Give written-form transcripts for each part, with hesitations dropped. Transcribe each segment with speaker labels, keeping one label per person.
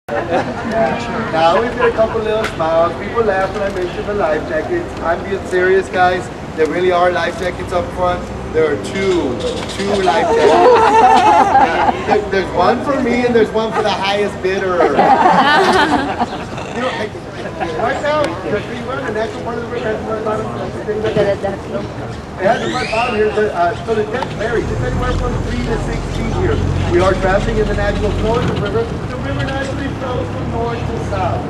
Speaker 1: Now I always get a couple little smiles. People laugh when I mention the life jackets. I'm being serious, guys. There really are life jackets up front. There are two life jackets. There's one for me and there's one for the highest bidder. You know, right now, the tree run, the natural part of the river has a mud bottom. It has a mud bottom here, so the depth varies. It's anywhere from 3 to 6 feet here. We are traveling in the natural flow of the river. The river naturally flows from north to south.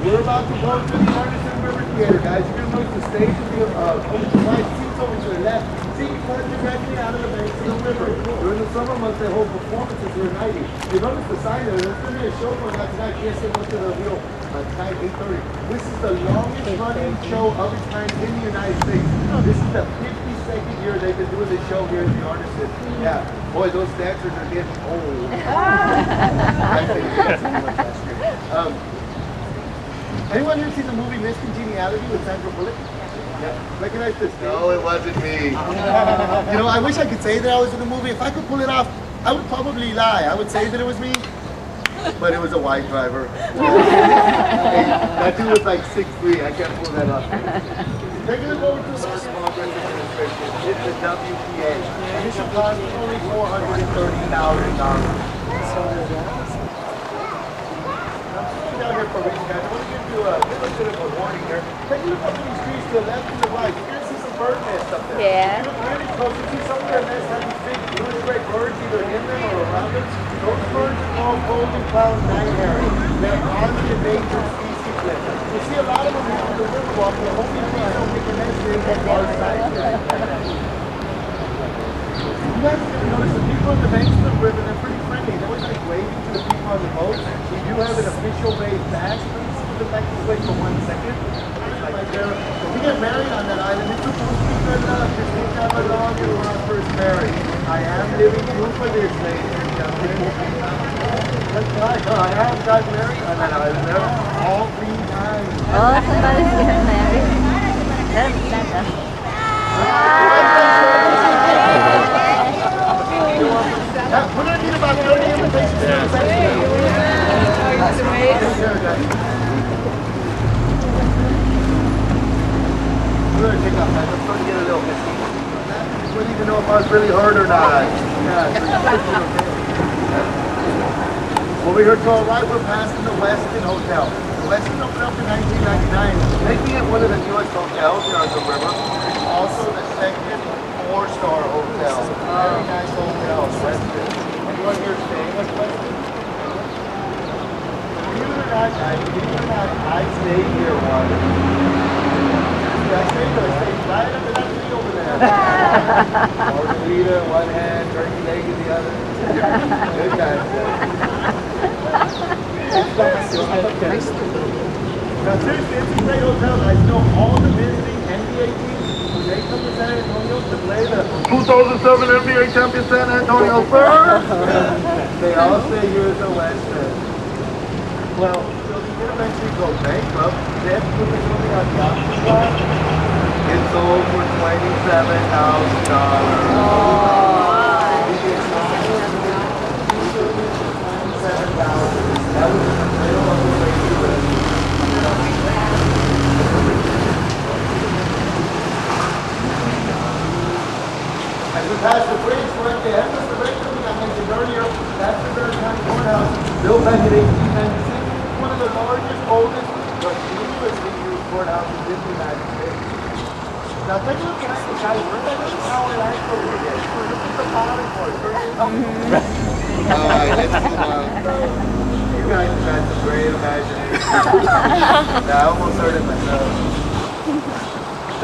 Speaker 1: We're about to go to the Artisan River Theater, guys. You're going to notice the stage of the right seats over to the left. See, you cut directly out of the banks of the river. During the summer months, they hold performances during the night. You notice the sign there. There's going to be a show going on tonight. Yes, it went to the wheel tonight, 8:30. This is the longest running show of its kind in the United States. This is the 52nd year they've been doing this show here at the Artisan. Yeah, boy, those dancers are getting old. Anyone here seen the movie Miss Congeniality with Sandra Bullock? Yeah. Recognize this? No, it wasn't me. You know, I wish I could say that I was in the movie. If I could pull it off, I would probably lie. I would say that it was me, but it was a white driver. That dude was like 6'3". I can't pull that off. Take a look over to the Small Business Administration. It's the WPA. And this should cost only $430,000. Down here for reading, guys. I want to give you a little bit of a warning here. Take a look up to these trees to the left and the right. You're going to see some bird nests up there.
Speaker 2: Yeah.
Speaker 1: If you look really close, you see some of their nests have these big blue gray birds either in them or around them. Those birds are called golden crowned night herring. They're on the endangered species list. You see a lot of them here on the Riverwalk. The only place they don't make a nest in are side here. You guys are going to notice the people on the banks of the river, they're pretty friendly. They're always like waving to the people on the boat. We do have an official bay fast. Please sit back this way for 1 second. Right there. If we get married on that island, it's supposed to be good enough. Just think how long you were on first married. I am living proof for this, ladies and gentlemen. That's right. I have got married on that island there all 3 times.
Speaker 2: Oh, somebody's getting married. That's better.
Speaker 1: We're going to need about 30 invitations in a second. We're going to take off, guys. I'm starting to get a little misty. I wouldn't even know if I was really hurt or not. Over here to our right, we're passing the Westin Hotel. The Westin opened up in 1999, making it one of the newest hotels here on the river. It's also the second 4-star hotel. Very nice hotel, Westin. Anyone here staying at Westin? Believe it or not, I stayed here once. I stayed right under that tree over there. Margarita in one hand, turkey leg in the other. Good times. Now seriously, it's a great hotel. I know all the visiting NBA teams, when they come to San Antonio to play the 2007 NBA champion San Antonio Spurs, they all stay here at the Westin. Well, so they can eventually go bankrupt. They have to put this on the auction block. It sold for $27,000. That was in the middle of the lady list. As we pass the bridge, we're at the end of the bridge building I mentioned earlier. That's the Bear County Courthouse, built back in 1896. One of the largest, oldest, continuously used courthouses in the United States. Now take a look at this, guys. We're going to power lines over here. Look at the bottom part. Alright, let's move on. You guys have got some great imagination. I almost heard it myself.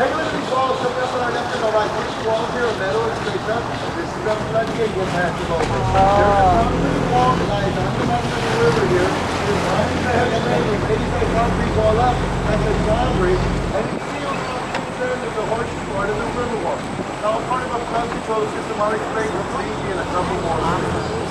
Speaker 1: Take a look at these walls coming up on our left and our right. These walls here are metal and straight up. This is the floodgate we'll pass them over. There's a concrete wall that lies on the bottom of the river here. There's lines that have been made. They say concrete wall up. That's a drawbridge. And it seals off two-thirds of the horseshoe part of the Riverwalk. Now, part of a flood control system, I'll explain completely in a couple more minutes.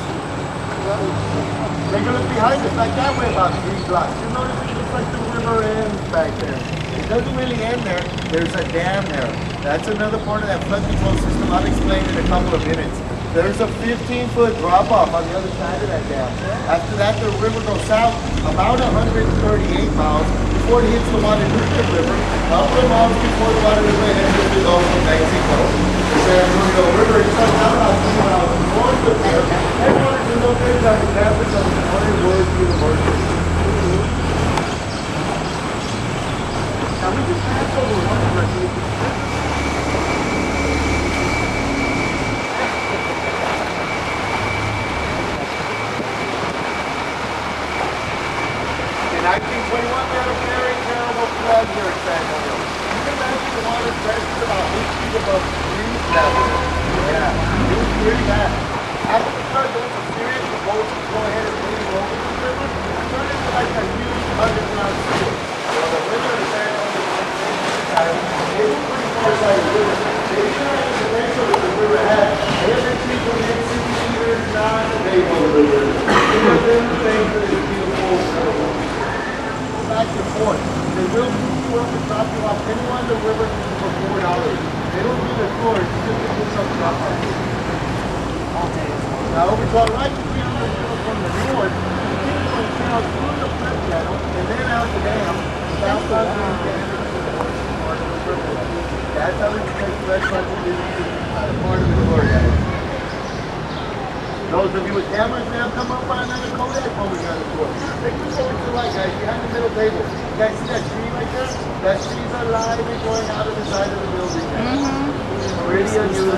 Speaker 1: Take a look behind us, like that way, about 3 blocks. You'll notice it looks like the river ends back there. It doesn't really end there. There's a dam there. That's another part of that flood control system. I'll explain in a couple of minutes. There's a 15-foot drop off on the other side of that dam. After that, the river goes south about 138 miles before it hits the Guadalupe River. A couple of miles before the Guadalupe enters the Gulf of Mexico. The San Antonio River is about 2 miles north of there. Headquarters is located on the campus of Northern Woods University. Now we just passed over one directly. In 1921, we had a very terrible flood here in San Antonio. You can imagine the water pressured about 8 feet above sea level. Yeah, it was pretty bad. After the flood, there was a series of boats to go ahead and move over the river. It turned into like a huge underground sewer. So the river in San Antonio is pretty far side of the river. They didn't have the potential that the river had. They eventually from the 60 meters down to the of the river. It was them things that is beautiful river. Back and forth. They will move you up and drop you off anywhere on the river for $4. They don't do the tours, you just get yourself dropped off. Now over to our right, you see on the river from the north, you get to the town through the flip channel, and then out the dam, southbound to the dam, that's how we take the rest of the part of the tour, guys. Those of you with cameras now, come up on another Kodak when we got a tour. Take the forward to the right, guys, behind the middle table. You guys see that tree right there? That tree's alive and going out of the side of the building. Pretty unusual.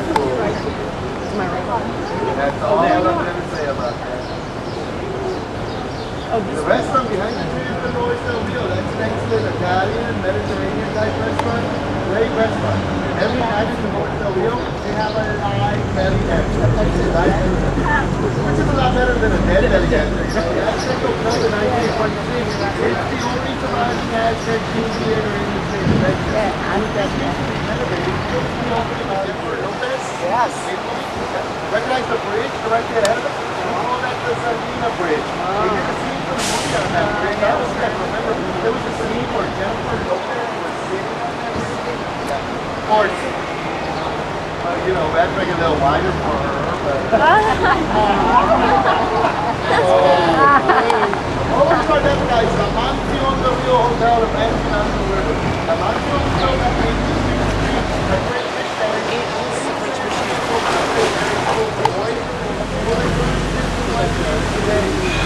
Speaker 1: That's all I'm going to say about that. The restaurant behind the tree is the Royce Del Rio. That's an excellent Italian, Mediterranean type restaurant. Great restaurant. Every night in the Royce Del Rio, they have a live belly dancer. Which is a lot better than a dead belly dancer. You know, that thing goes up in 1946. It's the only surviving Aztec king theater in the state of Texas. Yeah, I'm definitely renovated. Yes. Recognize the bridge directly ahead of us? Oh, that's the Sardina Bridge. We did a scene for the movie on that bridge. That was sick. Remember, there was a scene where Jennifer Lopez was sitting on that bridge. Of course, you know, we had to make a little wider for her. But... Over to our next guys, the Mansion del Rio Hotel of Mansion on the River. The Mansion Hotel at 86th Street, a great fish stand.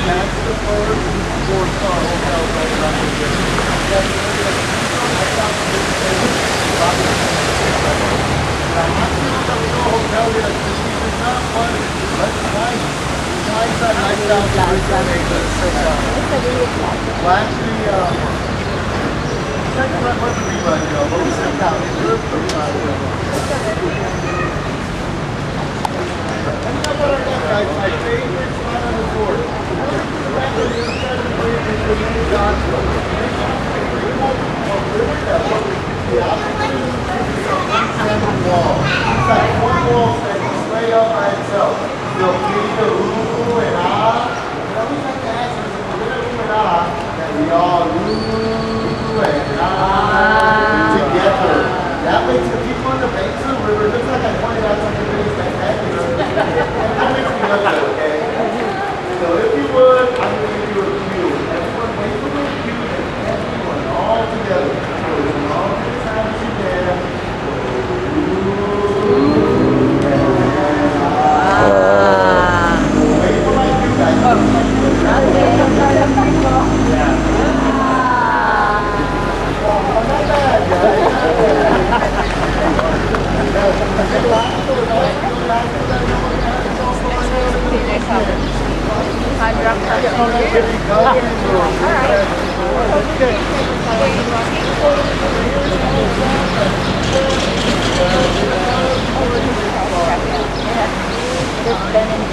Speaker 1: That's the first four-star hotel right around the river. Hotel here at is not one, but it's nice. It's nice that nice down to well, actually, second run was a rerun, you know, but we stepped out. It's good for and how about our next guys? My favorite spot on the tour. Right on the inside of the bridge is the New Johnson. The opposite is a one wall. It's like one wall standing straight up by itself. You'll see the ooh and ah. And I always like to ask us if we're going to ooh and ah, that we all ooh and ah together. That makes the people on the banks of the river, looks like I pointed out something really spectacular. That makes me look good, okay? So if you would, I'm going to give you a cue. Everyone wait for the cue and everyone all together. So as long as time as you can. Wait for my cue, guys. Not bad, guys.
Speaker 2: Alright.